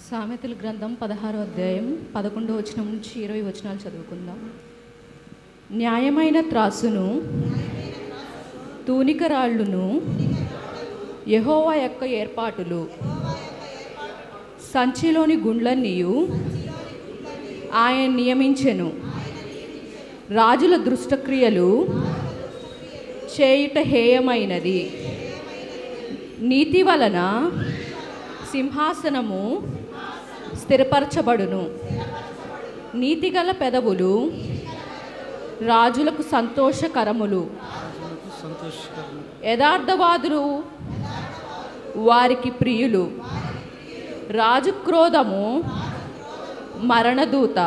సామెతల గ్రంథం 16వ అధ్యాయం 11వ వచనం నుంచి 20 వచనాలు చదువుకుందాం. న్యాయమైన త్రాసును తూనికరాళ్ళును యెహోవా యొక్క ఏర్పాటులు, సంచిలోని గుండ్లన్నీయు ఆయన నియమించెను. రాజుల దుష్టక్రియలు చేయుట హేయమైనది. నీతి వలన సింహాసనము స్థిరపరచబడును. నీతిగల పెదవులు రాజులకు సంతోషకరములు. యథార్థవాదులు వారికి ప్రియులు. రాజు క్రోధము మరణదూత.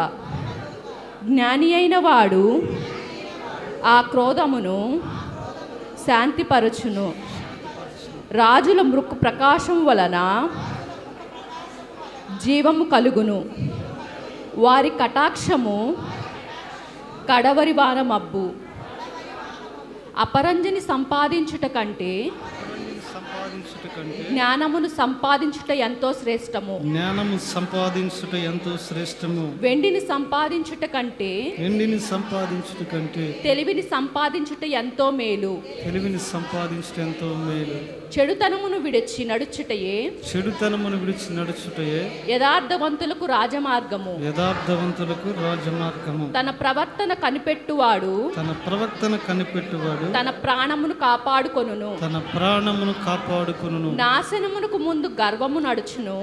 జ్ఞాని అయిన వాడు ఆ క్రోధమును శాంతిపరచును. రాజుల మృక్కు ప్రకాశం వలన జీవము కలుగును. వారి కటాక్షము కడవరి వానమబ్బు. అపరంజిని సంపాదించుట కంటే జ్ఞానమును సంపాదించుట ఎంతో శ్రేష్టము. జ్ఞానము సంపాదించుట ఎంతో శ్రేష్టము. వెండిని సంపాదించుట కంటే తెలివిని సంపాదించుట ఎంతో మేలు. తెలివిని సంపాదించుట ఎంతో మేలు. చెడుతనమును విడిచి నడుచుటయే యథార్థవంతులకు రాజమార్గము. తన ప్రవర్తన కనిపెట్టువాడు తన ప్రాణమును కాపాడుకొనును. నాశనమునకు ముందు గర్వము నడుచును.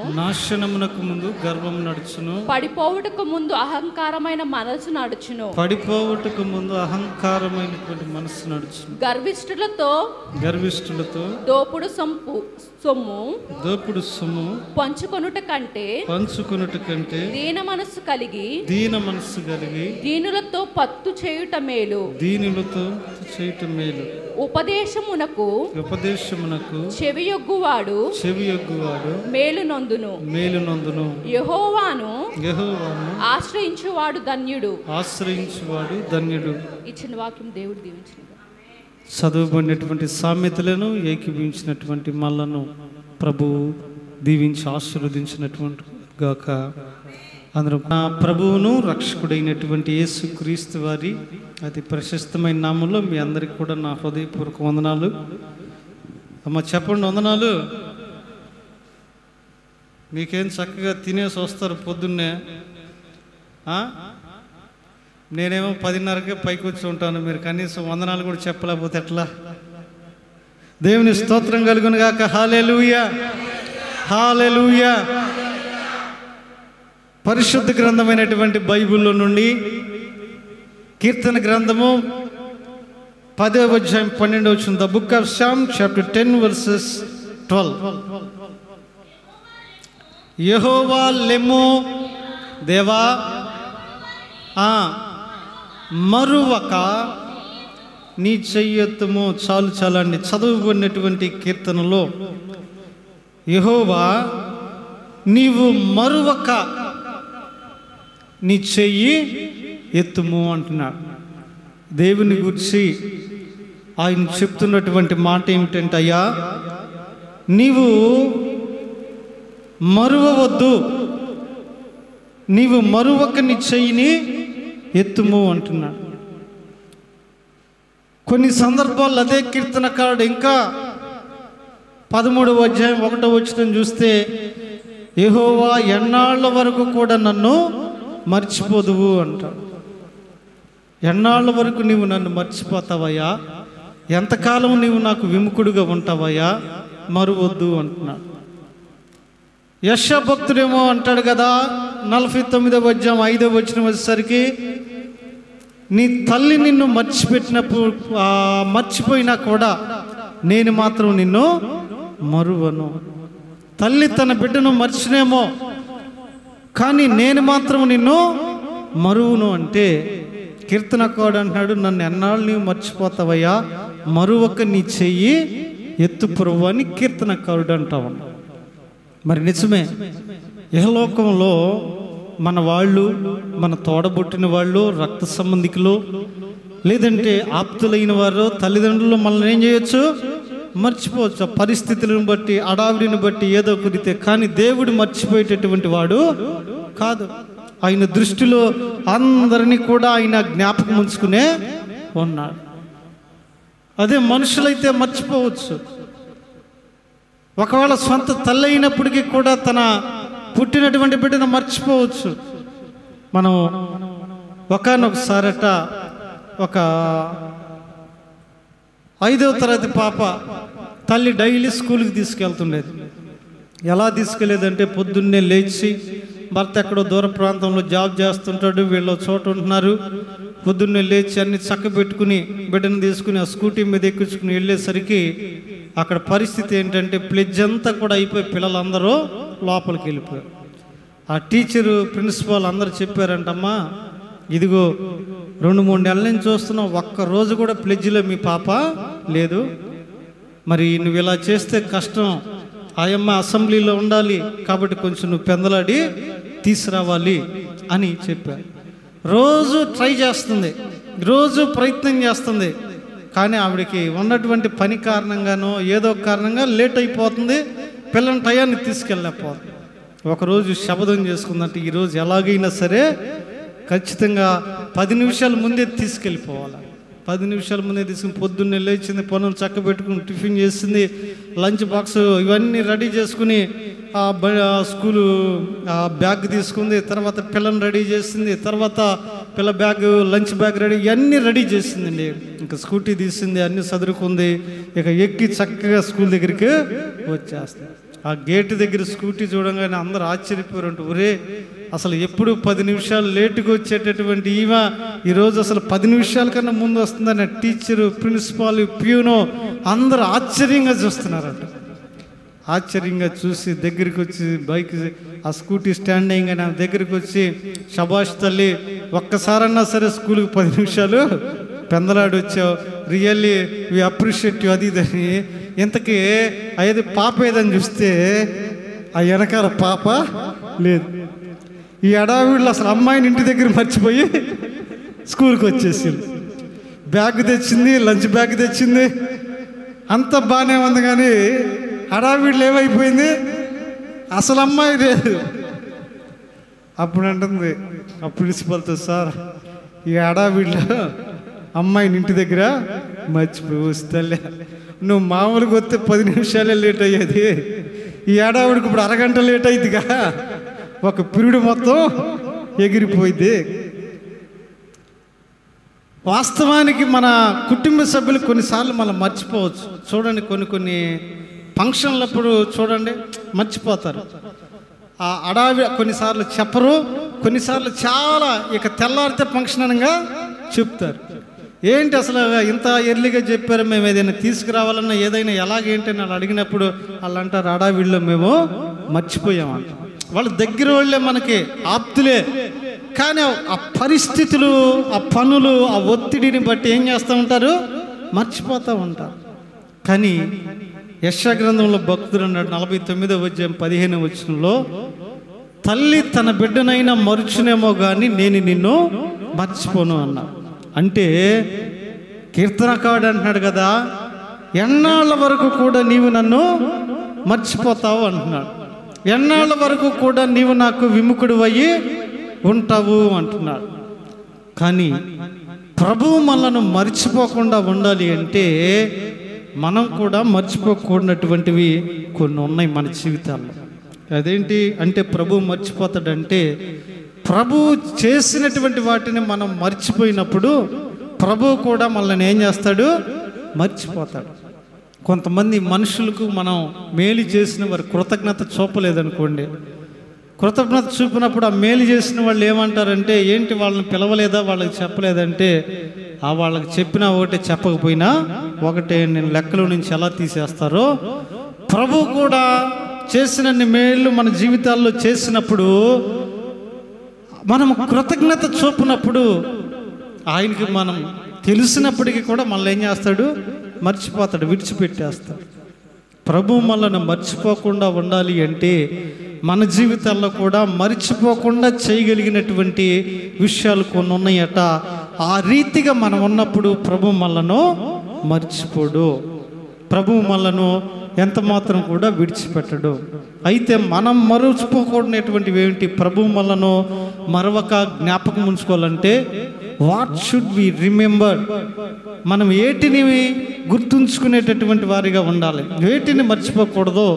పడిపోవుటకు ముందు అహంకారమైన మనసు నడుచును. గర్విష్ఠులతో దోపుడు సొమ్ము పంచుకొనుట కంటే దీన మనస్సు కలిగి దీనులతో పత్తు చేయుట మేలు. ఉపదేశమునకు చెవియొగ్గువాడు మేలు నొందును. యెహోవాను ఆశ్రయించువాడు ధన్యుడు. ఇచ్చిన వాక్యం దేవుడు దీవించును. చదువుకున్నటువంటి సామెతలను ఏకీభవించినటువంటి మళ్ళను ప్రభు దీవించి ఆశీర్వదించినటువంటి గాక. అందరూ నా ప్రభువును రక్షకుడైనటువంటి యేసుక్రీస్తు వారి అతి ప్రశస్తమైన నామంలో మీ అందరికి కూడా నా హృదయపూర్వక వందనాలు. అమ్మ చెప్పండి, వందనాలు. మీకేం చక్కగా తినేసి వస్తారు పొద్దున్నే. నేనేమో 10:30కే పైకి వచ్చి ఉంటాను. మీరు కనీసం వందనాలు కూడా చెప్పలేకపోతే ఎట్లా? దేవుని స్తోత్రం కలుగును గాక. హల్లెలూయా, హల్లెలూయా. పరిశుద్ధ గ్రంథమైనటువంటి బైబిల్లో నుండి కీర్తన గ్రంథము 10వ అధ్యాయం 12వ వచనం. The book of psalm chapter 10 verses 12. యెహోవా లెమ్ము, దేవా మరువక నీ చెయ్యెత్తుము. చాలండి. చదువుకున్నటువంటి కీర్తనలో యెహోవా నీవు మరువక నీ చెయ్యి ఎత్తుము అంటున్నాడు. దేవుని గురించి ఆయన చెప్తున్నటువంటి మాట ఏమిటంటే, అయ్యా నీవు మరువవద్దు, నీవు మరువక నీ చెయ్యిని ఎత్తుము అంటున్నాడు. కొన్ని సందర్భాల్లో అదే కీర్తనకారుడు ఇంకా 13వ అధ్యాయం 1వ వచనం చూస్తే, యెహోవా ఎన్నాళ్ళ వరకు కూడా నన్ను మర్చిపోదువు అంటాడు. ఎన్నాళ్ళ వరకు నీవు నన్ను మర్చిపోతావయ్యా? ఎంతకాలం నీవు నాకు విముఖుడుగా ఉంటావయ్యా? మరువద్దు అంటున్నాడు. యెషయా భక్తుడేమో అంటాడు కదా, 49వ అధ్యాయం 5వ వచనం వచ్చేసరికి, నీ తల్లి నిన్ను మర్చిపోయినా కూడా నేను మాత్రం నిన్ను మరువను. తల్లి తన బిడ్డను మర్చినేమో, కానీ నేను మాత్రం నిన్ను మరువును అంటే, కీర్తనకారుడు అంటున్నాడు, నన్ను ఎన్నాళ్ళు నీవు మర్చిపోతావయ్యా? మరువక నీ చెయ్యి ఎత్తు ప్రభువు అని కీర్తనకారుడు అంటావు. మరి నిజమే, ఇహలోకంలో మన వాళ్ళు, మన తోడబుట్టిన వాళ్ళు, రక్త సంబంధికులు, లేదంటే ఆప్తులైన వారు, తల్లిదండ్రులు మనల్ని ఏం చేయొచ్చు? మర్చిపోవచ్చు, ఆ పరిస్థితులను బట్టి, అడావిడిని బట్టి ఏదో కుదితే. కానీ దేవుడు మర్చిపోయేటటువంటి వాడు కాదు. ఆయన దృష్టిలో అందరినీ కూడా ఆయన జ్ఞాపకం ఉంచుకునే ఉన్నాడు. అదే మనుషులైతే మర్చిపోవచ్చు. ఒకవేళ సొంత తల్లి అయినప్పటికీ కూడా తన పుట్టినటువంటి బిడ్డను మర్చిపోవచ్చు. మనం ఒకనొకసారట ఒక 5వ తరగతి పాప తల్లి డైలీ స్కూల్కి తీసుకెళ్తుండేది. ఎలా తీసుకెళ్ళేదంటే పొద్దున్నే లేచి, భర్త ఎక్కడో దూర ప్రాంతంలో జాబ్ చేస్తుంటాడు, వీళ్ళు చోట ఉంటున్నారు. పొద్దున్నే లేచి అన్ని చక్కబెట్టుకుని బిడ్డను తీసుకుని ఆ స్కూటీ మీద ఎక్కించుకుని వెళ్ళేసరికి అక్కడ పరిస్థితి ఏంటంటే ప్లెడ్జ్ అంతా కూడా అయిపోయి పిల్లలందరూ లోపలికి వెళ్ళిపోయారు. ఆ టీచరు, ప్రిన్సిపాల్ అందరూ చెప్పారంటమ్మా, ఇదిగో 2-3 నెలల నుంచి చూస్తున్నాం, ఒక్కరోజు కూడా ప్లెడ్జ్లో మీ పాప లేదు. మరి నువ్వు ఇలా చేస్తే కష్టం, ఆయమ్మ అసెంబ్లీలో ఉండాలి కాబట్టి కొంచెం నువ్వు పెందలాడి తీసుకురావాలి అని చెప్పారు. రోజు ట్రై చేస్తుంది, రోజు ప్రయత్నం చేస్తుంది. కానీ ఆవిడకి ఉన్నటువంటి పని కారణంగానో ఏదో కారణంగా లేట్ అయిపోతుంది, పిల్లల టయాన్ని తీసుకెళ్ళలేకపోతుంది. ఒకరోజు శపథం చేసుకుందంటే ఈరోజు ఎలాగైనా సరే ఖచ్చితంగా 10 నిమిషాల ముందే తీసుకెళ్ళిపోవాలి. 10 నిమిషాల ముందే తీసుకుని పొద్దున్నే లేచింది, పనులు చక్క పెట్టుకుని టిఫిన్ చేసింది, లంచ్ బాక్స్ ఇవన్నీ రెడీ చేసుకుని స్కూలు బ్యాగ్ తీసుకుంది, తర్వాత పిల్లని రెడీ చేసింది, తర్వాత పిల్ల బ్యాగ్, లంచ్ బ్యాగ్ రెడీ, ఇవన్నీ రెడీ చేసిందండి. ఇంకా స్కూటీ తీసింది, అన్నీ సదురుకుంది, ఇక ఎక్కి చక్కగా స్కూల్ దగ్గరికి వచ్చేస్తుంది. ఆ గేటు దగ్గర స్కూటీ చూడంగానే అందరూ ఆశ్చర్యపోయారంట, ఒరే అసలు ఎప్పుడు 10 నిమిషాలు లేటుగా వచ్చేటటువంటి ఈమె ఈరోజు అసలు 10 నిమిషాల కన్నా ముందు వస్తుందని టీచరు, ప్రిన్సిపాల్, ప్యూనో అందరూ ఆశ్చర్యంగా చూస్తున్నారంట. ఆశ్చర్యంగా చూసి దగ్గరికి వచ్చి బైక్, ఆ స్కూటీ స్టాండ్ అయ్యంగానే ఆమె దగ్గరికి వచ్చి, శబాష్ తల్లి, ఒక్కసారన్నా సరే స్కూల్కి 10 నిమిషాలు పెందలాడి వచ్చావు, రియల్లీ వి అప్రిషియేట్ యు, అది ఇదని. ఇంతకీ అయ్యేది పాప ఏదని చూస్తే ఆ వెనకాల పాప లేదు. ఈ అడావిడిలో అసలు అమ్మాయిని ఇంటి దగ్గర మర్చిపోయి స్కూల్కి వచ్చేసింది. బ్యాగ్ తెచ్చింది, లంచ్ బ్యాగ్ తెచ్చింది, అంత బాగానే ఉంది. కానీ హడావిడిలో ఏమైపోయింది, అసలు అమ్మాయి లేదు. అప్పుడు అంటుంది ఆ ప్రిన్సిపల్తో, సార్ ఈ హడావిడిలో అమ్మాయిని ఇంటి దగ్గర మర్చిపోయి వస్తలే, నువ్వు మామూలుగా వస్తే 10 నిమిషాలే లేట్ అయ్యేది, ఈ హడావిడికి ఇప్పుడు అరగంట లేట్ అయ్యిద్దిగా, ఒక పీరియడ్ మొత్తం ఎగిరిపోయింది. వాస్తవానికి మన కుటుంబ సభ్యులు కొన్నిసార్లు మనం మర్చిపోవచ్చు. చూడండి, కొన్ని ఫంక్షన్లప్పుడు చూడండి మర్చిపోతారు. ఆ అడావి కొన్నిసార్లు చెప్పరు, కొన్నిసార్లు చాలా ఇక తెల్లారితే ఫంక్షన్ అనగా చెప్తారు. ఏంటి అసలు ఇంత ఎర్లీగా చెప్పారు, మేము ఏదైనా తీసుకురావాలన్నా ఏదైనా ఎలాగేంటి అని వాళ్ళు అడిగినప్పుడు వాళ్ళు అంటారు, అడావిడిలో మేము మర్చిపోయామంట. వాళ్ళు దగ్గర వాళ్ళే, మనకి ఆప్తులే. కానీ ఆ పరిస్థితులు, ఆ పనులు, ఆ ఒత్తిడిని బట్టి ఏం చేస్తూ ఉంటారు, మర్చిపోతూ ఉంటారు. కానీ యెషయా గ్రంథంలో భక్తుడు అన్నాడు 49వ అధ్యాయం 15వ వచనంలో, తల్లి తన బిడ్డనైనా మరుచునేమో కానీ నేను నిన్ను మర్చిపోను అన్నాడు. అంటే కీర్తనకారుడు అంటున్నాడు కదా, ఎన్నాళ్ళ వరకు కూడా నీవు నన్ను మర్చిపోతావు అంటున్నాడు. ఎన్నాళ్ళ వరకు కూడా నీవు నాకు విముఖుడు అయ్యి ఉంటావు అంటున్నాడు. కానీ ప్రభువు మనల్ని మర్చిపోకుండా ఉండాలి అంటే మనం కూడా మర్చిపోకూడనటువంటివి కొన్ని ఉన్నాయి మన జీవితాల్లో. అదేంటి అంటే ప్రభువు మర్చిపోతాడంటే, ప్రభువు చేసినటువంటి వాటిని మనం మర్చిపోయినప్పుడు ప్రభువు కూడా మనల్ని ఏం చేస్తాడు, మర్చిపోతాడు. కొంతమంది మనుషులకు మనం మేలు చేసిన వారు కృతజ్ఞత చూపలేదనుకోండి, కృతజ్ఞత చూపినప్పుడు ఆ మేలు చేసిన వాళ్ళు ఏమంటారంటే, ఏంటి వాళ్ళని పిలవలేదా, వాళ్ళకి చెప్పలేదంటే, ఆ వాళ్ళకి చెప్పినా ఒకటే, చెప్పకపోయినా ఒకటే, నేను లెక్కలో నుంచి ఎలా తీసేస్తారో. ప్రభు కూడా చేసినన్ని మేళ్ళు మన జీవితాల్లో చేసినప్పుడు మనం కృతజ్ఞత చూపినప్పుడు ఆయనకి మనం తెలిసినప్పటికీ కూడా మనల్ని ఏం చేస్తాడు, మర్చిపోతాడు, విడిచిపెట్టేస్తాడు. ప్రభు మనల్ని మర్చిపోకుండా ఉండాలి అంటే మన జీవితాల్లో కూడా మర్చిపోకుండా చేయగలిగినటువంటి విషయాలు కొన్ని ఉన్నాయట. ఆ రీతిగా మనం ఉన్నప్పుడు ప్రభు మనలను మర్చిపోడు. ప్రభువు మనలను ఎంత మాత్రం కూడా విడిచిపెట్టడు. అయితే మనం మరచిపోకూడనటువంటివి ఏమిటి? ప్రభువు మనలను మరొక జ్ఞాపకం ఉంచుకోవాలంటే వాట్ షుడ్ వి రిమెంబర్? మనం వేటిని గుర్తుంచుకునేటటువంటి వారిగా ఉండాలి, వేటిని మర్చిపోకూడదో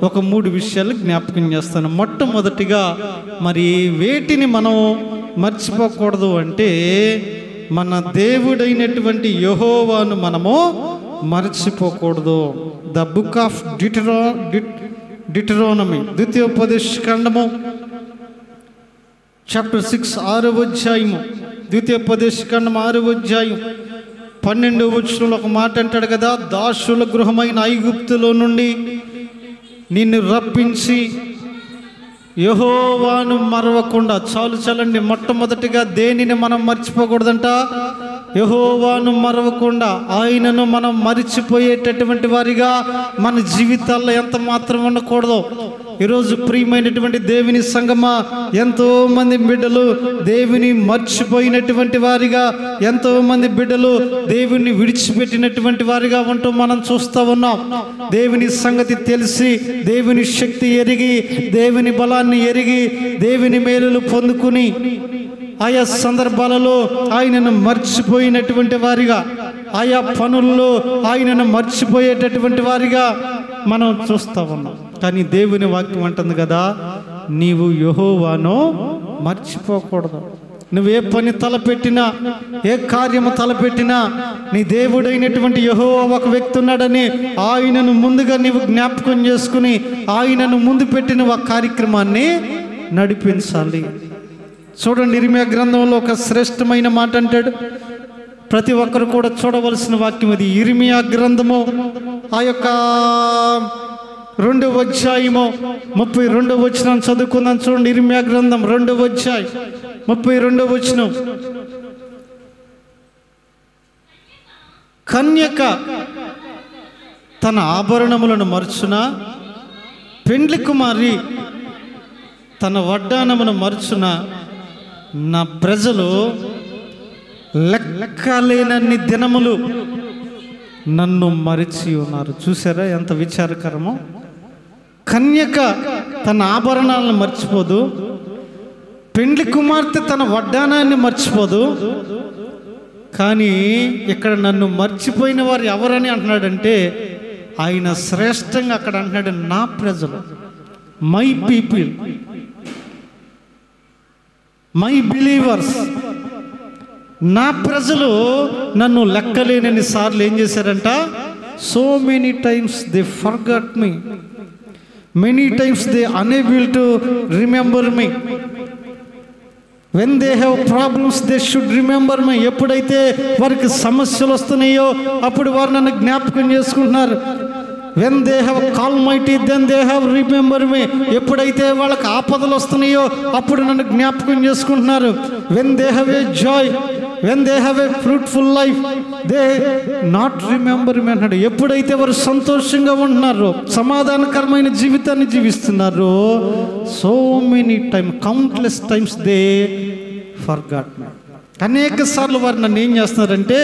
ఒక 3 విషయాలు జ్ఞాపకం చేస్తాను. మొట్టమొదటిగా మరి వేటిని మనం మర్చిపోకూడదు అంటే మన దేవుడైనటువంటి యెహోవాను మనము మర్చిపోకూడదు. ద బుక్ ఆఫ్ డిటరోనమీ, ద్వితీయోపదేశకాండము చాప్టర్ 6 6వ అధ్యాయము, ద్వితీయోపదేశకాండం 6వ అధ్యాయం 12వ వచనంలో ఒక మాట అంటాడు కదా, దాసుల గృహమైన ఐగుప్తులో నుండి నిన్ను రప్పించి యెహోవాను మరవకుండా. చాలండి, మొట్టమొదటిగా దేనిని మనం మర్చిపోకూడదంట? యెహోవాను మరవకుండా, ఆయనను మనం మరిచిపోయేటటువంటి వారిగా మన జీవితాల్లో ఎంత మాత్రం ఉండకూడదు. ఈరోజు ప్రియమైనటువంటి దేవుని సంగమా, ఎంతోమంది బిడ్డలు దేవుని మర్చిపోయినటువంటి వారిగా, ఎంతోమంది బిడ్డలు దేవుని విడిచిపెట్టినటువంటి వారిగా ఉంటూ మనం చూస్తూ ఉన్నాం. దేవుని సంగతి తెలిసి, దేవుని శక్తి ఎరిగి, దేవుని బలాన్ని ఎరిగి, దేవుని మేలులు పొందుకుని ఆయా సందర్భాలలో ఆయనను మర్చిపోయినటువంటి వారిగా, ఆయా పనుల్లో ఆయనను మర్చిపోయేటటువంటి వారిగా మనం చూస్తూ ఉన్నాం. కానీ దేవుని వాక్యం అంటుంది కదా, నీవు యెహోవాను మర్చిపోకూడదు. నువ్వే పని తలపెట్టినా, ఏ కార్యము తలపెట్టినా, నీ దేవుడైనటువంటి యెహోవా ఒక వ్యక్తి ఉన్నాడని ఆయనను ముందుగా నీవు జ్ఞాపకం చేసుకుని ఆయనను ముందు పెట్టిన ఒక కార్యక్రమాన్ని నడిపించాలి. చూడండి, ఇర్మియా గ్రంథంలో ఒక శ్రేష్టమైన మాట అంటాడు. ప్రతి ఒక్కరు కూడా చూడవలసిన వాక్యం అది. ఇర్మియా గ్రంథము ఆ యొక్క 2వ అధ్యాయము 32వ వచనం చదువుకుందాం. చూడండి, ఇర్మియా గ్రంథం 2వ అధ్యాయం 32వ వచనం. కన్యక తన ఆభరణములను మర్చున, పెండ్లి కుమారి తన వడ్డానమును మర్చున, నా ప్రజలు లెక్కలేనన్ని దినములు నన్ను మరిచి ఉన్నారు. చూసారా ఎంత విచారకరమో? కన్యక తన ఆభరణాలను మర్చిపోదు, పెండ్లి కుమార్తె తన వడ్డానాన్ని మర్చిపోదు. కానీ ఇక్కడ నన్ను మర్చిపోయిన వారు ఎవరని అంటున్నాడంటే, ఆయన శ్రేష్టంగా అక్కడ అంటున్నాడు, నా ప్రజలు, మై పీపుల్, మై బిలీవర్స్. నా ప్రజలు నన్ను లెక్కలేనన్ని సార్లు ఏం చేశారంట? So many times they forgot me, many times they unable to remember me. When they have problems they should remember me. ఎప్పుడైతే వారికి సమస్యలు వస్తున్నాయో అప్పుడు వారు నన్ను జ్ఞాపకం చేసుకుంటున్నారు. When they have calamity then they have remember me. ఎప్పుడైతే వాళ్ళకి ఆపదలు వస్తున్నాయో అప్పుడు నన్ను జ్ఞాపకం చేసుకుంటున్నారు. When they have a joy, when they have a fruitful life they not remember me అన్నాడు. ఎప్పుడైతే వారు సంతోషంగా ఉంటున్నారో, సమాధానకరమైన జీవితాన్ని జీవిస్తున్నారో, so many time, countless times they forgot me. అనేక సార్లు వారు నన్ను ఏం చేస్తున్నారంటే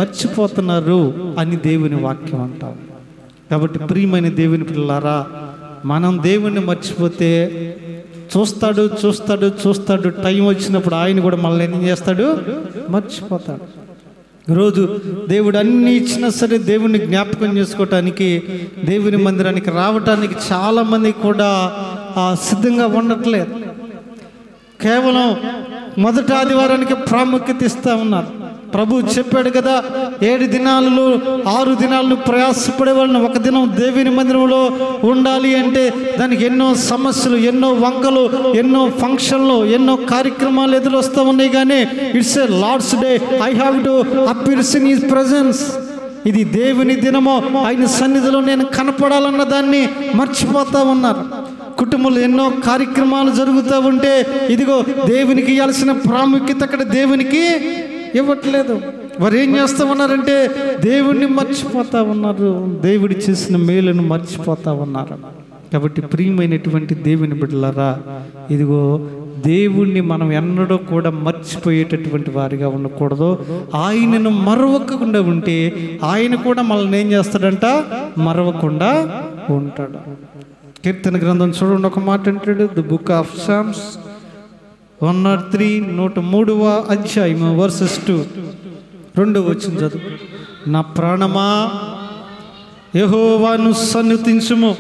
మర్చిపోతున్నారు అని దేవుని వాక్యం అంటాం. కాబట్టి ప్రియమైన దేవుని పిల్లలారా, మనం దేవుణ్ణి మర్చిపోతే చూస్తాడు చూస్తాడు చూస్తాడు, టైం వచ్చినప్పుడు ఆయన కూడా మనల్ని ఏం చేస్తాడు? మర్చిపోతాడు. రోజు దేవుడు అన్ని ఇచ్చినా సరే దేవుణ్ణి జ్ఞాపకం చేసుకోవటానికి, దేవుని మందిరానికి రావటానికి చాలామంది కూడా సిద్ధంగా ఉండట్లేదు. కేవలం మొదటి ఆదివారానికి ప్రాముఖ్యత ఇస్తూ ఉన్నారు. ప్రభు చెప్పాడు కదా, 7 దినాలలో 6 దినాలను ప్రయాసపడే వాళ్ళని ఒక దినం దేవుని మందిరంలో ఉండాలి అంటే దానికి ఎన్నో సమస్యలు, ఎన్నో వంకలు, ఎన్నో ఫంక్షన్లు, ఎన్నో కార్యక్రమాలు ఎదురొస్తూ ఉన్నాయి. కానీ it's a Lord's day, I have to appears in his presence. ఇది దేవుని దినము, ఆయన సన్నిధిలో నేను కనపడాలన్న దాన్ని మర్చిపోతూ ఉన్నారు. కుటుంబంలో ఎన్నో కార్యక్రమాలు జరుగుతూ ఉంటే ఇదిగో దేవునికి ఇవ్వాల్సిన ప్రాముఖ్యత అక్కడ దేవునికి ఇవ్వట్లేదు. వారు ఏం చేస్తూ ఉన్నారంటే దేవుణ్ణి మర్చిపోతూ ఉన్నారు, దేవుడి చేసిన మేలును మర్చిపోతూ ఉన్నారు. కాబట్టి ప్రియమైనటువంటి దేవుని బిడ్డలారా, ఇదిగో దేవుణ్ణి మనం ఎన్నడూ కూడా మర్చిపోయేటటువంటి వారిగా ఉండకూడదు. ఆయనను మరవకుండా ఉంటే ఆయన కూడా మనల్ని ఏం చేస్తాడంట? మరవకుండా ఉంటాడు. కీర్తన గ్రంథం చూడండి, ఒక మాట అంటాడు. ది బుక్ ఆఫ్ సామ్స్ 103 103వ అధ్యాయము వర్సెస్ 2 2వ వచనం చదువు. నా ప్రాణమా యెహోవాను సన్నుతించుము,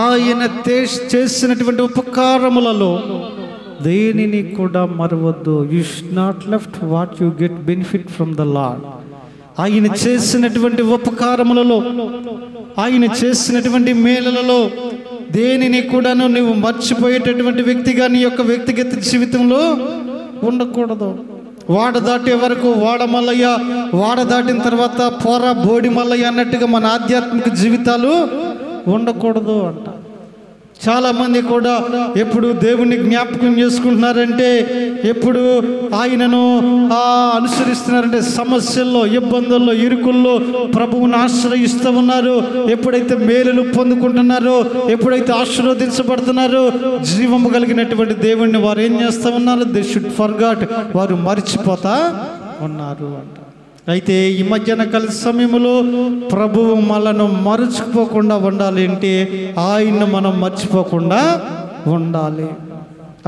ఆయన చేసినటువంటి ఉపకారములలో దేనిని కూడా మరవద్దు. You should not left what you get benefit from the lord. ఆయన చేసినటువంటి ఉపకారములలో, ఆయన చేసినటువంటి మేలులలో దేనిని కూడాను నువ్వు మర్చిపోయేటటువంటి వ్యక్తిగా నీ యొక్క వ్యక్తిగత జీవితంలో ఉండకూడదు. వాడ దాటే వరకు వాడ మల్లయ్య, వాడ దాటిన తర్వాత పోరా బోడి మల్లయ్య అన్నట్టుగా మన ఆధ్యాత్మిక జీవితాలు ఉండకూడదు అంట. చాలామంది కూడా ఎప్పుడు దేవుణ్ణి జ్ఞాపకం చేసుకుంటున్నారంటే, ఎప్పుడు ఆయనను అనుసరిస్తున్నారంటే సమస్యల్లో, ఇబ్బందుల్లో, ఇరుకుల్లో ప్రభువుని ఆశ్రయిస్తూ ఉన్నారు. ఎప్పుడైతే మేలులు పొందుకుంటున్నారో, ఎప్పుడైతే ఆశీర్వదించబడుతున్నారో, జీవము కలిగినటువంటి దేవుణ్ణి వారు ఏం చేస్తూ ఉన్నారు? దే షుడ్ ఫర్గాట్, వారు మర్చిపోతా ఉన్నారు అంట. అయితే ఈ మధ్యాహ్న కాల సమయంలో ప్రభువు మనను మర్చిపోకుండా ఉండాలి అంటే ఆయన్ను మనం మర్చిపోకుండా ఉండాలి.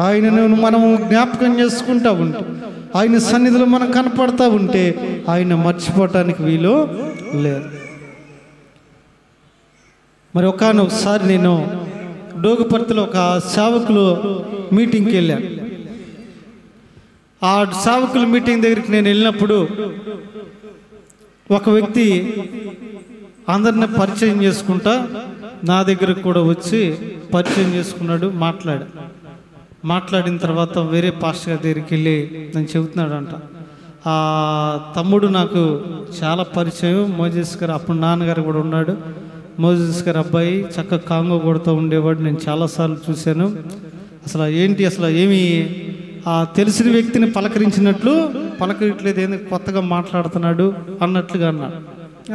ఆయనను మనం జ్ఞాపకం చేసుకుంటూ ఉంటే, ఆయన సన్నిధిలో మనం కనపడతా ఉంటే ఆయన మర్చిపోవటానికి వీలు లేదు. మరి ఒకసారి నేను డోగుపర్తిలో ఒక సేవకులు మీటింగ్కి వెళ్ళాను. ఆ సేవకుల మీటింగ్ దగ్గరికి నేను వెళ్ళినప్పుడు ఒక వ్యక్తి అందరిని పరిచయం చేసుకుంటా నా దగ్గరకు కూడా వచ్చి పరిచయం చేసుకున్నాడు. మాట్లాడిన తర్వాత వేరే పాస్టర్ గారి దగ్గరికి వెళ్ళి నేను చెబుతున్నాడు అంట, ఆ తమ్ముడు నాకు చాలా పరిచయం, మోజెస్ గారు, అప్పుడు నాన్నగారు కూడా ఉన్నాడు. మోజెస్ గారు అబ్బాయి చక్కగా కాంగో కొడుతూ ఉండేవాడు, నేను చాలాసార్లు చూశాను. అసలు ఏమి తెలిసిన వ్యక్తిని పలకరించట్లేదు, ఎందుకు కొత్తగా మాట్లాడుతున్నాడు అన్నట్లుగా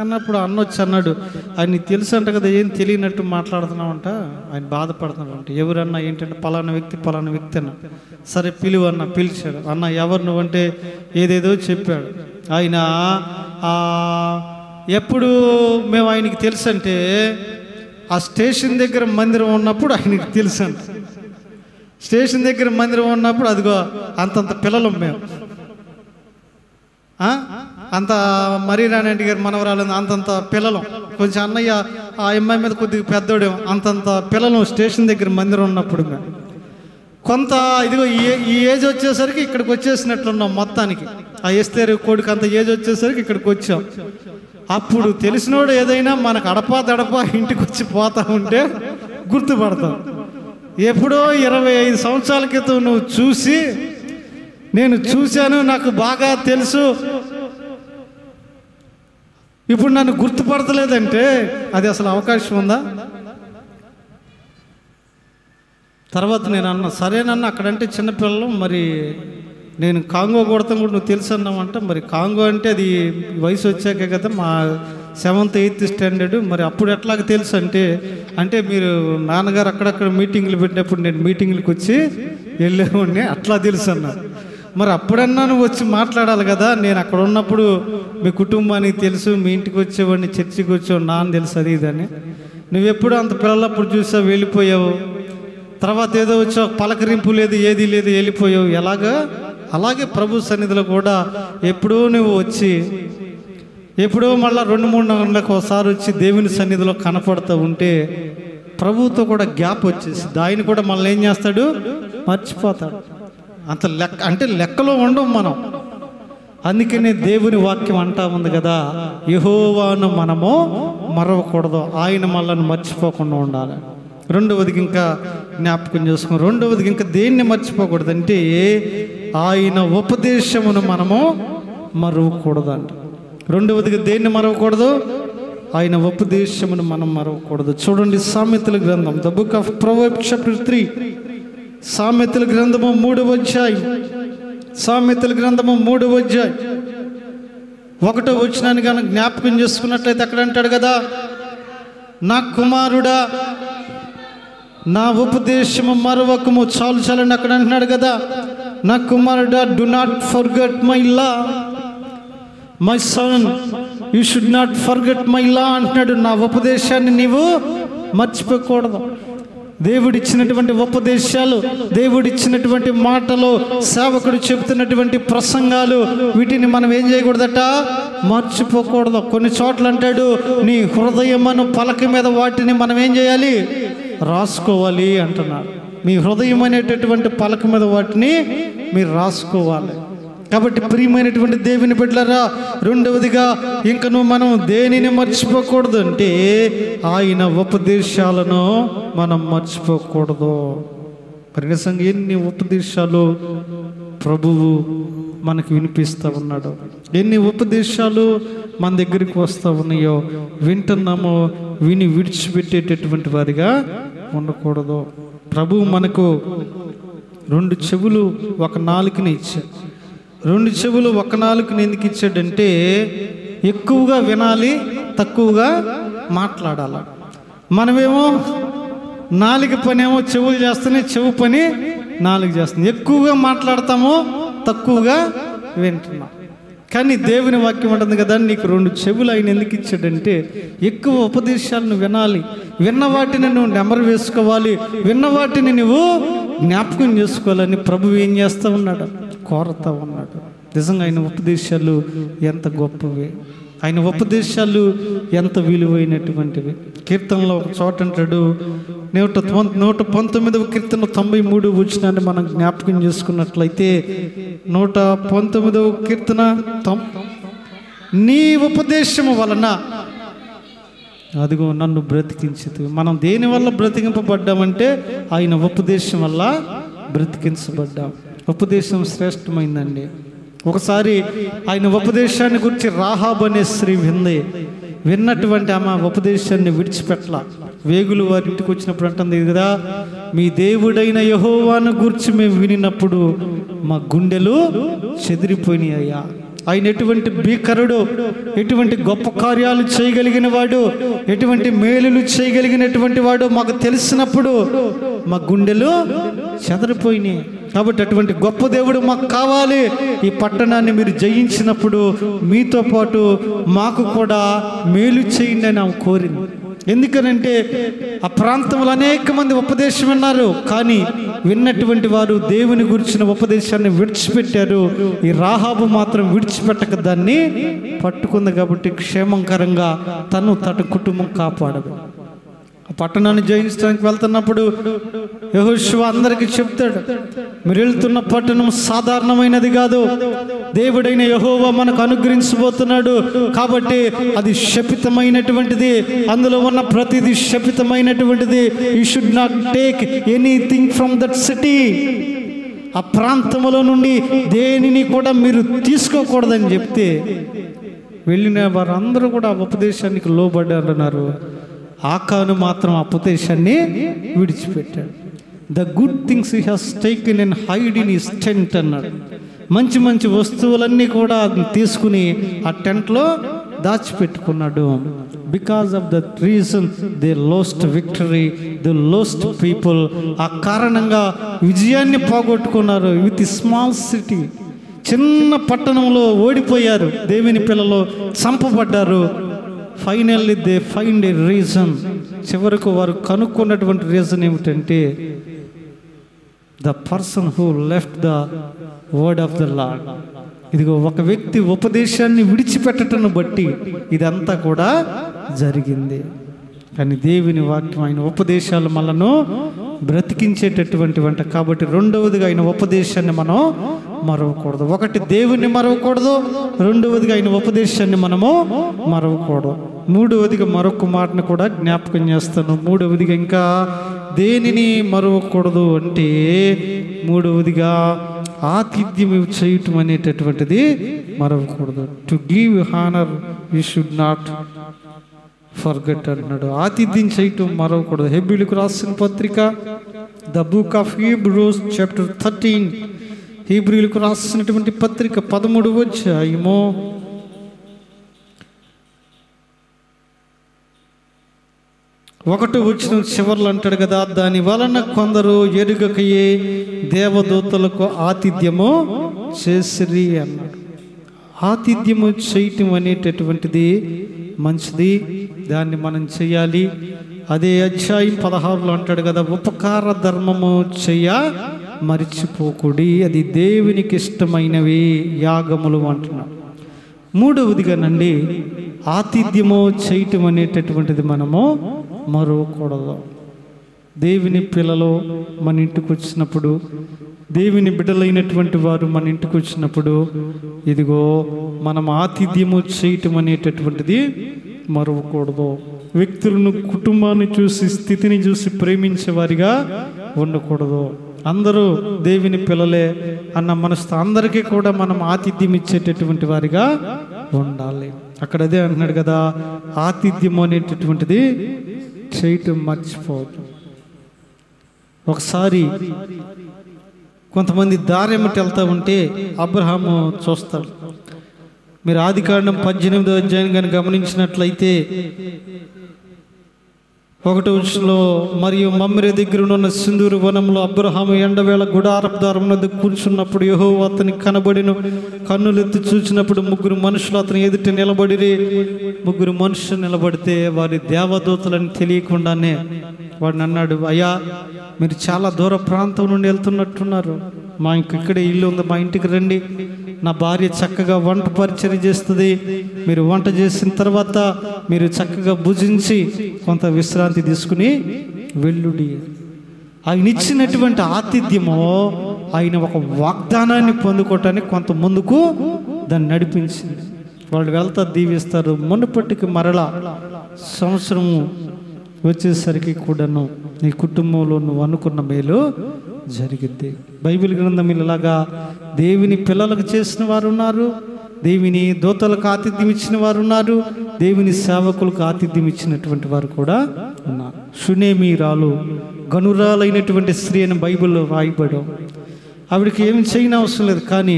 అన్నప్పుడు వచ్చి అన్నాడు, ఆయన తెలుసు అంట కదా, ఏం తెలియనట్టు మాట్లాడుతున్నావంట, ఆయన బాధపడుతున్నాడు అంట. ఎవరన్నా ఏంటంటే పలానా వ్యక్తి అన్న. సరే పిలువు అన్న, పిలిచాడు. అన్న ఎవరు నువ్వంటే ఏదేదో చెప్పాడు. ఆయన ఎప్పుడు మేము ఆయనకి తెలుసు అంటే ఆ స్టేషన్ దగ్గర మందిరం ఉన్నప్పుడు ఆయనకి తెలుసు అంట. స్టేషన్ దగ్గర మందిరం ఉన్నప్పుడు అదిగో అంతంత పిల్లలు మేము, అంత మరీరాణి గారి మనవరాలు అంతంత పిల్లలు, కొంచెం అన్నయ్య ఆ అమ్మాయి మీద కొద్దిగా పెద్దోడేమో, అంతంత పిల్లలు స్టేషన్ దగ్గర మందిరం ఉన్నప్పుడు మేము కొంత ఇదిగో ఈ ఏజ్ వచ్చేసరికి ఇక్కడికి వచ్చేసినట్లున్నాం. మొత్తానికి ఆ ఎస్తేరు కొడుకు అంత ఏజ్ వచ్చేసరికి ఇక్కడికి వచ్చాం. అప్పుడు తెలిసినోడు ఏదైనా మనకు అడపా ఇంటికి వచ్చి పోతా ఉంటే గుర్తుపడతాం. ఎప్పుడో 25 సంవత్సరాల క్రితం నువ్వు చూసి, నేను చూశాను, నాకు బాగా తెలుసు, ఇప్పుడు నన్ను గుర్తుపడతలేదంటే అది అసలు అవకాశం ఉందా? తర్వాత నేను అన్నా, సరేనన్నా అక్కడంటే చిన్నపిల్లలు, మరి నేను కాంగో కొడతాం కూడా నువ్వు తెలుసు అన్నామంట. మరి కాంగో అంటే అది వయసు వచ్చాకే కదా, మా 7th 8th స్టాండర్డ్, మరి అప్పుడు ఎట్లాగ తెలుసు అంటే మీరు నాన్నగారు అక్కడక్కడ మీటింగ్లు పెట్టినప్పుడు నేను మీటింగ్లకు వచ్చి వెళ్ళేవాడిని, అట్లా తెలుసు అన్నారు. మరి అప్పుడన్నా నువ్వు వచ్చి మాట్లాడాలి కదా, నేను అక్కడ ఉన్నప్పుడు మీ కుటుంబానికి తెలుసు, మీ ఇంటికి వచ్చేవాడిని, చర్చికి వచ్చేవాడు, నాన్న తెలుసు అది ఇదని. నువ్వెప్పుడు అంత పిల్లలప్పుడు చూసావు, వెళ్ళిపోయావు. తర్వాత ఏదో వచ్చావు, పలకరింపు లేదు, ఏది లేదు, వెళ్ళిపోయావు. అలాగే ప్రభు సన్నిధిలో కూడా ఎప్పుడూ నువ్వు వచ్చి, ఎప్పుడో మళ్ళీ 2-3 నెలలకు ఒకసారి వచ్చి దేవుని సన్నిధిలో కనపడుతూ ఉంటే ప్రభువుతో కూడా గ్యాప్ వచ్చేసి ఆయన కూడా మనల్ని ఏం చేస్తాడు? మర్చిపోతాడు. అంత లెక్కలో ఉండం మనం. అందుకనే దేవుని వాక్యం అంటా ఉంది కదా, యెహోవాను మనము మరవకూడదు, ఆయన మనల్ని మర్చిపోకుండా ఉండాలి. రెండవదికి ఇంకా జ్ఞాపకం చేసుకుని, రెండవదికి ఇంకా దేన్ని మర్చిపోకూడదు అంటే ఆయన ఉపదేశమును మనము మరవకూడదు అంట. రెండవదిగా దేన్ని మరవకూడదు? ఆయన ఉపదేశమును మనం మరవకూడదు. చూడండి, సామెతల గ్రంథం, the book of Proverbs chapter 3, సామెతల గ్రంథము 3వ అధ్యాయం, సామెతల గ్రంథము 3వ అధ్యాయం 1వ వచనాన్ని కనుక జ్ఞాపకం చేసుకున్నట్లయితే అక్కడ అంటాడు కదా, నా కుమారుడా నా ఉపదేశము మరవకము. చాలు చాలని అక్కడ అంటున్నాడు కదా, నా కుమారుడా, do not forget my law, my son you should not forget my law అంటున్నాడు. నా ఉపదేశాన్ని నీవు మర్చిపోకూడదు. దేవుడిచ్చినటువంటి ఉపదేశాలు, దేవుడిచ్చినటువంటి మాటలు, సేవకుడు చెబుతున్నటువంటి ప్రసంగాలు, వీటిని మనం ఏం చేయకూడదట, మర్చిపోకూడదు. కొన్ని చోట్ల అంటాడు, నీ హృదయమను పలక మీద వాటిని మనం ఏం చేయాలి, రాసుకోవాలి అంటున్నాడు. మీ హృదయం అనేటటువంటి పలక మీద వాటిని మీరు రాసుకోవాలి. కాబట్టి ప్రియమైనటువంటి దేవుని బిడ్డలారా, రెండవదిగా ఇంకను మనం దేనిని మర్చిపోకూడదు అంటే ఆయన ఉపదేశాలను మనం మర్చిపోకూడదు. మరి నిజంగా ఎన్ని ఉపదేశాలు ప్రభువు మనకు వినిపిస్తూ ఉన్నాడు, ఎన్ని ఉపదేశాలు మన దగ్గరికి వస్తూ ఉన్నాయో వింటున్నామో, విని విడిచిపెట్టేటటువంటి వారిగా ఉండకూడదు. ప్రభువు మనకు 2 చెవులు 1 నాలుకని ఇచ్చాడు. 2 చెవులు 1 నాలుకని ఎందుకు ఇచ్చాడంటే ఎక్కువగా వినాలి, తక్కువగా మాట్లాడాలి. మనమేమో నాలుగు పని ఏమో చెవులు చేస్తేనే, చెవు పని నాలుగు చేస్తుంది. ఎక్కువగా మాట్లాడతామో, తక్కువగా వింటున్నాం. కానీ దేవుని వాక్యం ఉంటుంది కదా, నీకు 2 చెవులు ఆయన ఎందుకు ఇచ్చాడంటే ఎక్కువ ఉపదేశాలను వినాలి, విన్న వాటిని నువ్వు నెమరు వేసుకోవాలి, విన్న వాటిని నువ్వు జ్ఞాపకం చేసుకోవాలని ప్రభువు ఏం చేస్తూ ఉన్నాడు, కోరుతూ ఉన్నాడు. నిజంగా ఆయన ఉపదేశాలు ఎంత గొప్పవి, ఆయన ఉపదేశాలు ఎంత విలువైనటువంటివి. కీర్తనలో ఒక చోట అంటాడు, 119వ కీర్తన 93వ వచనాన్ని మనం జ్ఞాపకం చేసుకున్నట్లయితే, 119వ కీర్తన, నీ ఉపదేశము వలన అదిగో నన్ను బ్రతికించదు. మనం దేని వల్ల బ్రతికింపబడ్డామంటే ఆయన ఉపదేశం వల్ల బ్రతికించబడ్డాం. ఉపదేశం శ్రేష్టమైందండి. ఒకసారి ఆయన ఉపదేశాన్ని గురించి రాహాబు అనే స్త్రీ విన్నటువంటి ఆమె ఉపదేశాన్ని విడిచిపెట్టల. వేగులు వారి ఇంటికి వచ్చినప్పుడు అంటుంది కదా, మీ దేవుడైన యెహోవాను గురించి మేము వినినప్పుడు మా గుండెలు చెదిరిపోయినాయి అయ్యా. ఆయన ఎటువంటి భీకరుడు, ఎటువంటి గొప్ప కార్యాలు చేయగలిగిన వాడు, ఎటువంటి మేలులు చేయగలిగినటువంటి వాడు మాకు తెలిసినప్పుడు మా గుండెలు చెదరిపోయినాయి. కాబట్టి అటువంటి గొప్ప దేవుడు మాకు కావాలి. ఈ పట్టణాన్ని మీరు జయించినప్పుడు మీతో పాటు మాకు కూడా మేలు చేయండి అని ఆమె కోరింది. ఎందుకనంటే ఆ ప్రాంతంలో అనేక మంది ఉపదేశం విన్నారు, కానీ విన్నటువంటి వారు దేవుని గురించిన ఉపదేశాన్ని విడిచిపెట్టారు. ఈ రాహాబు మాత్రం విడిచిపెట్టక దాన్ని పట్టుకుంది. కాబట్టి క్షేమంకరంగా తను కుటుంబం కాపాడదు. ఆ పట్టణాన్ని జయించడానికి వెళ్తున్నప్పుడు యెహోషువ అందరికీ చెప్తాడు, మీరు వెళ్తున్న పట్టణం సాధారణమైనది కాదు, దేవుడైన యెహోవా మనకు అనుగ్రహించబోతున్నాడు. కాబట్టి అది శపితమైనటువంటిది, అందులో ఉన్న ప్రతిదీ శపితమైనటువంటిది. You should not take anything from that city. ఆ ప్రాంతంలో నుండి దేనిని కూడా మీరు తీసుకోకూడదని చెప్తే వెళ్ళిన వారందరూ కూడా ఉపదేశానికి లోబడ్డారన్నారు. ఆకాను మాత్రం ఆ ఉపదేశాన్ని విడిచిపెట్టాడు. The good things he has taken and hide in his tent అన్నాడు. మంచి మంచి వస్తువులన్నీ కూడా తీసుకుని ఆ టెంట్లో దాచిపెట్టుకున్నాడు. Because of the reason they lost victory, they lost people. ఆ కారణంగా విజయాన్ని పోగొట్టుకున్నారు. విత్ స్మాల్ సిటీ, చిన్న పట్టణంలో ఓడిపోయారు. దేవుని పిల్లలు చంపబడ్డారు. Finally they find a reason. చివరకు వారు కనుక్కున్నటువంటి రీజన్ ఏమిటంటే the person who left the word of the lord. ఇదిగో ఒక వ్యక్తి ఉపదేశాన్ని విడిచిపెట్టటను బట్టి ఇదంతా కూడా జరిగింది. కానీ దేవుని వాక్యం, ఆయన ఉపదేశాలు మనను బ్రతికించేటటువంటి వంట. కాబట్టి రెండవదిగా ఆయన ఉపదేశాన్ని మనం మరవకూడదు. ఒకటి దేవుణ్ణి మరవకూడదు, రెండవదిగా ఆయన ఉపదేశాన్ని మనము మరవకూడదు. మూడవదిగా మరొక మాటను కూడా జ్ఞాపకం చేస్తాను. మూడవదిగా ఇంకా దేనిని మరవకూడదు అంటే, మూడవదిగా ఆతిథ్యం చేయటం అనేటటువంటిది మరవకూడదు. To give honour you should not forget అంటున్నాడు. ఆతిథ్యం చేయటం మరవకూడదు. హెబ్రీయులకు రాసిన పత్రిక, the book of Hebrews chapter 13, హీబ్రీయులకు రాసినటువంటి పత్రిక 13వ అధ్యాయము 6 1వ వచనం చివర్లు అంటాడు కదా, దాని వలన కొందరు ఎరుగకయే దేవదూతలకు ఆతిథ్యము చేసిరి అన్నాడు. ఆతిథ్యము చేయటం అనేటటువంటిది మంచిది, దాన్ని మనం చేయాలి. అదే అధ్యాయం 16లో అంటాడు కదా, ఉపకార ధర్మము చెయ్య మరిచిపోకుడి, అది దేవునికి ఇష్టమైనవి యాగములు అంటున్నాడు. 3వదిగానండి, ఆతిథ్యము చేయటం అనేటటువంటిది మనము మరవకూడదు. దేవుని పిల్లలు మన ఇంటికి వచ్చినప్పుడు, దేవుని బిడ్డలైనటువంటి వారు మన ఇంటికి వచ్చినప్పుడు, ఇదిగో మనం ఆతిథ్యము చేయటం అనేటటువంటిది మరవకూడదు. వ్యక్తులను, కుటుంబాన్ని చూసి, స్థితిని చూసి ప్రేమించేవారిగా ఉండకూడదు. అందరూ దేవుని పిల్లలే అన్న మనసుతో అందరికీ కూడా మనం ఆతిథ్యం ఇచ్చేటటువంటి వారిగా ఉండాలి. అక్కడ అదే అంటున్నాడు కదా, ఆతిథ్యం అనేటటువంటిది చేయటం మర్చిపోవద్దు. ఒకసారి కొంతమంది దారి ఎమ్మటి వెళ్తూ ఉంటే అబ్రహాము చూస్తాడు. మీరు ఆదికాండం 18వ అధ్యాయం కానీ గమనించినట్లయితే 1వ వచనంలో, మరియు మమ్రే దగ్గర ఉన్న సింధూరు వనంలో అబ్రహాము ఎండవేళ గుడారపు ద్వారం వద్ద కూర్చున్నప్పుడు యెహోవా అతనికి కనబడెను. కన్నులెత్తి చూచినప్పుడు 3 మనుషులు అతని ఎదుట నిలబడిరి. 3 మనుషులు నిలబడితే వారి దేవదూతలని తెలియకుండానే వాడిని అన్నాడు, అయ్యా మీరు చాలా దూర ప్రాంతం నుండి వెళ్తున్నట్టున్నారు, మా ఇక్కడే ఇల్లు ఉంది, మా ఇంటికి రండి, నా భార్య చక్కగా వంట పరిచర్య చేస్తుంది, మీరు వంట చేసిన తర్వాత మీరు చక్కగా భుజించి కొంత విశ్రాంతి తీసుకుని వెళ్ళుడి. ఆయన ఇచ్చినటువంటి ఆతిథ్యము ఆయన ఒక వాగ్దానాన్ని పొందుకోవటానికి కొంత ముందుకు దాన్ని నడిపించింది. వాళ్ళు వెళ్తారు, దీవిస్తారు. మునుపటికి మరలా సంవత్సరము వచ్చేసరికి కూడాను నీ కుటుంబంలో నువ్వు అనుకున్న మేలు జరిగింది. బైబిల్ గ్రంథం ఇలాగా దేవుని పిల్లలకు చేసిన వారు ఉన్నారు, దేవుని దూతలకు ఆతిథ్యం ఇచ్చిన వారు ఉన్నారు, దేవుని సేవకులకు ఆతిథ్యం ఇచ్చినటువంటి వారు కూడా ఉన్నారు. షునేమీరాలు గనురాలైనటువంటి స్త్రీ అని బైబిల్లో రాయబడం. ఆవిడకి ఏమి చేయని అవసరం లేదు, కానీ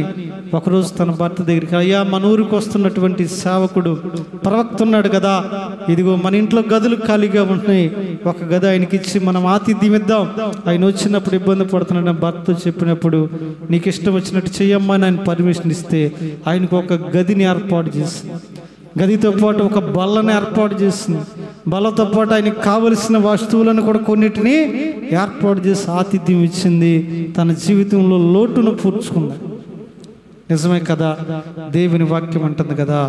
ఒకరోజు తన భర్త దగ్గరికి, అయ్యా మన ఊరికి వస్తున్నటువంటి సేవకుడు ప్రవక్త ఉన్నాడు కదా, ఇదిగో మన ఇంట్లో గదులు ఖాళీగా ఉంటున్నాయి, ఒక గది ఆయనకి ఇచ్చి మనం ఆతిథ్యం ఇద్దాం, ఆయన వచ్చినప్పుడు ఇబ్బంది పడుతున్నాడు భర్త చెప్పినప్పుడు, నీకు ఇష్టం వచ్చినట్టు చెయ్యమ్మా అని ఆయన పర్మిషన్ ఇస్తే ఆయనకు ఒక గదిని ఏర్పాటు చేసింది. గదితో పాటు ఒక బల్లను ఏర్పాటు చేసింది. బల్లతో పాటు ఆయనకు కావలసిన వస్తువులను కూడా కొన్నిటిని ఏర్పాటు చేసి ఆతిథ్యం ఇచ్చింది. తన జీవితంలో లోటును పూడ్చుకుంది. నిజమే కదా, దేవుని వాక్యం అంటుంది కదా,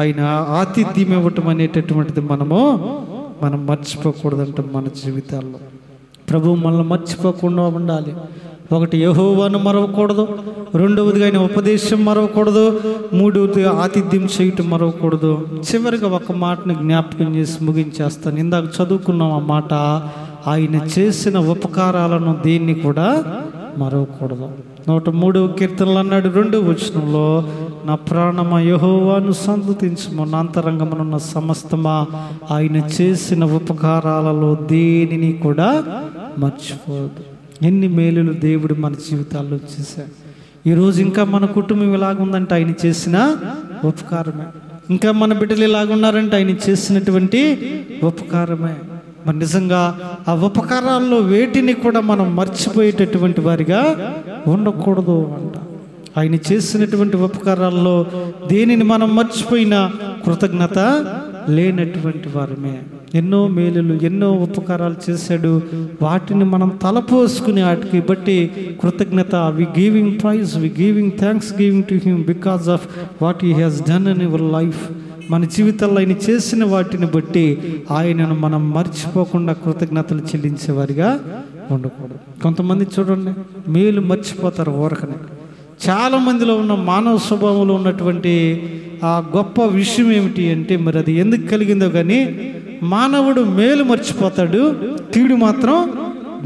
ఆయన ఆతిథ్యం ఇవ్వటం అనేటటువంటిది మనం మర్చిపోకూడదంట మన జీవితాల్లో. ప్రభువు మనల్ని మర్చిపోకుండా ఉండాలి. ఒకటి, యెహోవాను మరవకూడదు. రెండవదిగా ఆయన ఉపదేశం మరవకూడదు. మూడవది ఆతిథ్యం చేయటం మరవకూడదు. చివరిగా ఒక మాటను జ్ఞాపకం చేసి ముగించేస్తాను. ఇందాక చదువుకున్నాం ఆ మాట, ఆయన చేసిన ఉపకారాలను దేన్ని కూడా మరవకూడదు. 103వ కీర్తనలు అన్నాడు 2వ వచనంలో, నా ప్రాణమా యెహోవాను సంతుతించుము, నా అంతరంగమునున్న సమస్తమా ఆయన చేసిన ఉపకారాలలో దేనిని కూడా మర్చిపోదు. ఎన్ని మేలులు దేవుడు మన జీవితాల్లో చేశాడు. ఈరోజు ఇంకా మన కుటుంబం ఇలాగుందంటే ఆయన చేసిన ఉపకారమే. ఇంకా మన బిడ్డలు ఇలాగున్నారంటే ఆయన చేసినటువంటి ఉపకారమే. మరి నిజంగా ఆ ఉపకారాల్లో వేటిని కూడా మనం మర్చిపోయేటటువంటి వారిగా ఉండకూడదు అంట. ఆయన చేసినటువంటి ఉపకారాల్లో దేనిని మనం మర్చిపోయినా కృతజ్ఞత లేనటువంటి వారమే. ఎన్నో మేలులు, ఎన్నో ఉపకారాలు చేశాడు, వాటిని మనం తలపోసుకుని వాటికి బట్టి కృతజ్ఞత, we giving praise, we giving thanks giving to him because of what he has done in your life. మన జీవితంలో ఆయన చేసిన వాటిని బట్టి ఆయనను మనం మర్చిపోకుండా కృతజ్ఞతలు చెల్లించేవారిగా ఉండకూడదు. కొంతమంది చూడండి, మేలు మర్చిపోతారు ఊరకనే. చాలా మందిలో ఉన్న మానవ స్వభావంలో ఉన్నటువంటి ఆ గొప్ప విషయం ఏమిటి అంటే, మరి అది ఎందుకు కలిగిందో కానీ, మానవుడు మేలు మర్చిపోతాడు, కీడు మాత్రం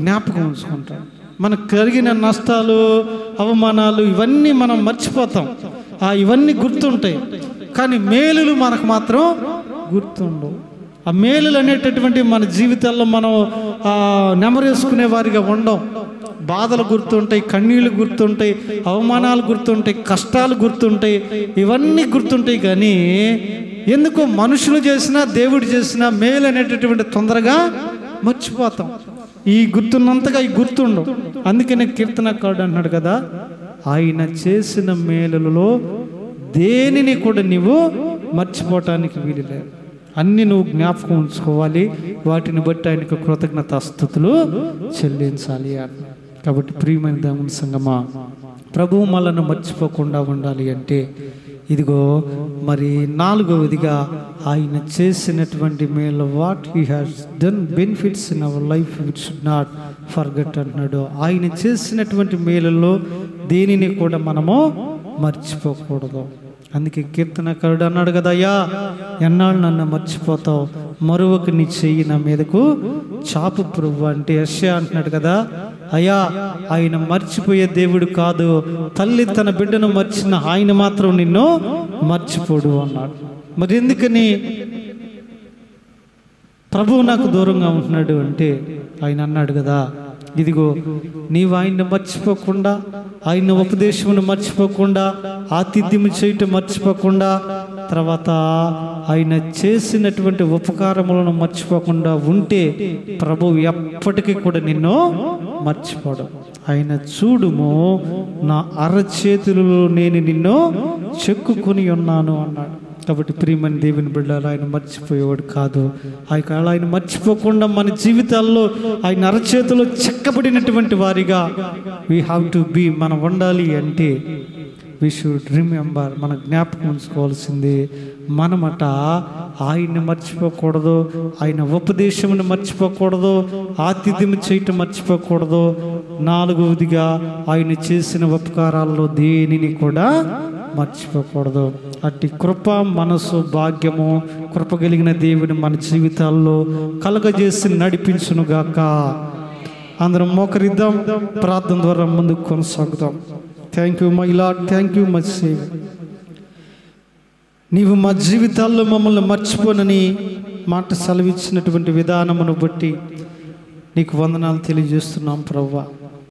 జ్ఞాపకం ఉంచుకుంటాడు. మనకు కలిగిన నష్టాలు, అవమానాలు ఇవన్నీ మనం మర్చిపోతాం, ఇవన్నీ గుర్తుంటాయి, కానీ మేలులు మనకు మాత్రం గుర్తుండవు. ఆ మేలులు అనేటటువంటి మన జీవితాల్లో మనం నెమరేసుకునే వారిగా ఉండం. బాధలు గుర్తుంటాయి, కన్నీళ్ళు గుర్తుంటాయి, అవమానాలు గుర్తుంటాయి, కష్టాలు గుర్తుంటాయి, ఇవన్నీ గుర్తుంటాయి, కానీ ఎందుకు మనుషులు చేసినా దేవుడు చేసినా మేలు అనేటటువంటి తొందరగా మర్చిపోతాం. ఈ గుర్తున్నంతగా ఈ గుర్తుండవు. అందుకనే కీర్తనకారుడు అన్నాడు కదా, ఆయన చేసిన మేలులలో దేనిని కూడా నీవు మర్చిపోవటానికి వీలులేదు. అన్ని నువ్వు జ్ఞాపకం ఉంచుకోవాలి. వాటిని బట్టి ఆయనకు కృతజ్ఞతాస్తుతులు చెల్లించాలి అన్న. కాబట్టి ప్రియమైన దేవుని సంగమా, ప్రభువు మనల్ని మర్చిపోకుండా ఉండాలి అంటే ఇదిగో మరి 4వదిగా ఆయన చేసినటువంటి మేలు, what he has done benefits in our life which should not forget అన్నాడు. ఆయన చేసినటువంటి మేలుల్లో దేనిని కూడా మనము మర్చిపోకూడదు. అందుకే కీర్తనకారుడు అన్నాడు కదా, అయ్యా ఎన్నాళ్ళు నన్ను మర్చిపోతావు, మరొక నీ చెయ్యి నా మీదకు చాపు ప్రభు అంటే. యెషయా అంటున్నాడు కదా, అయ్యా ఆయన మర్చిపోయే దేవుడు కాదు, తల్లి తన బిడ్డను మర్చిన ఆయన మాత్రం నిన్ను మర్చిపోడు అన్నాడు. మరి ఎందుకని ప్రభువు నాకు దూరంగా ఉంటున్నాడు అంటే ఆయన అన్నాడు కదా, ఇదిగో నీవు ఆయన్ని మర్చిపోకుండా, ఆయన ఉపదేశమును మర్చిపోకుండా, ఆతిథ్యము చేయటం మర్చిపోకుండా, తర్వాత ఆయన చేసినటువంటి ఉపకారములను మర్చిపోకుండా ఉంటే ప్రభువు ఎప్పటికీ కూడా నిన్ను మర్చిపోవడం. ఆయన చూడుము, నా అరచేతులలో నేను నిన్ను చెక్కుకొని ఉన్నాను అన్నాడు. కాబట్టి ప్రియమైన దేవుని బిడ్డలు, ఆయన మర్చిపోయేవాడు కాదు. ఆయన మర్చిపోకుండా మన జీవితాల్లో ఆయన అరచేతిలో చెక్కబడినటువంటి వారిగా వీ హ్యావ్ టు బీ, మనం ఉండాలి అంటే వి షుడ్ రిమెంబర్, మన జ్ఞాపకం ఉంచుకోవాల్సింది మనమట ఆయన్ని మర్చిపోకూడదు, ఆయన ఉపదేశమును మర్చిపోకూడదు, ఆతిథ్యం చేయటం మర్చిపోకూడదు. 4వదిగా ఆయన చేసిన ఉపకారాల్లో దేనిని కూడా మర్చిపోకూడదు. అట్టి కృప, మనసు, భాగ్యము, కృప కలిగిన దేవుని మన జీవితాల్లో కలగజేసి నడిపించునుగాక. అందరం మోకరిద్దాం, ప్రార్థన ద్వారా ముందుకు కొనసాగుదాం. Thank you my lord, thank you my saviour. నీవు మా జీవితాల్లో మమ్మల్ని మర్చిపోనని మాట సెలవిచ్చినటువంటి విధానమును బట్టి నీకు వందనాలు తెలియజేస్తున్నాం ప్రభువా.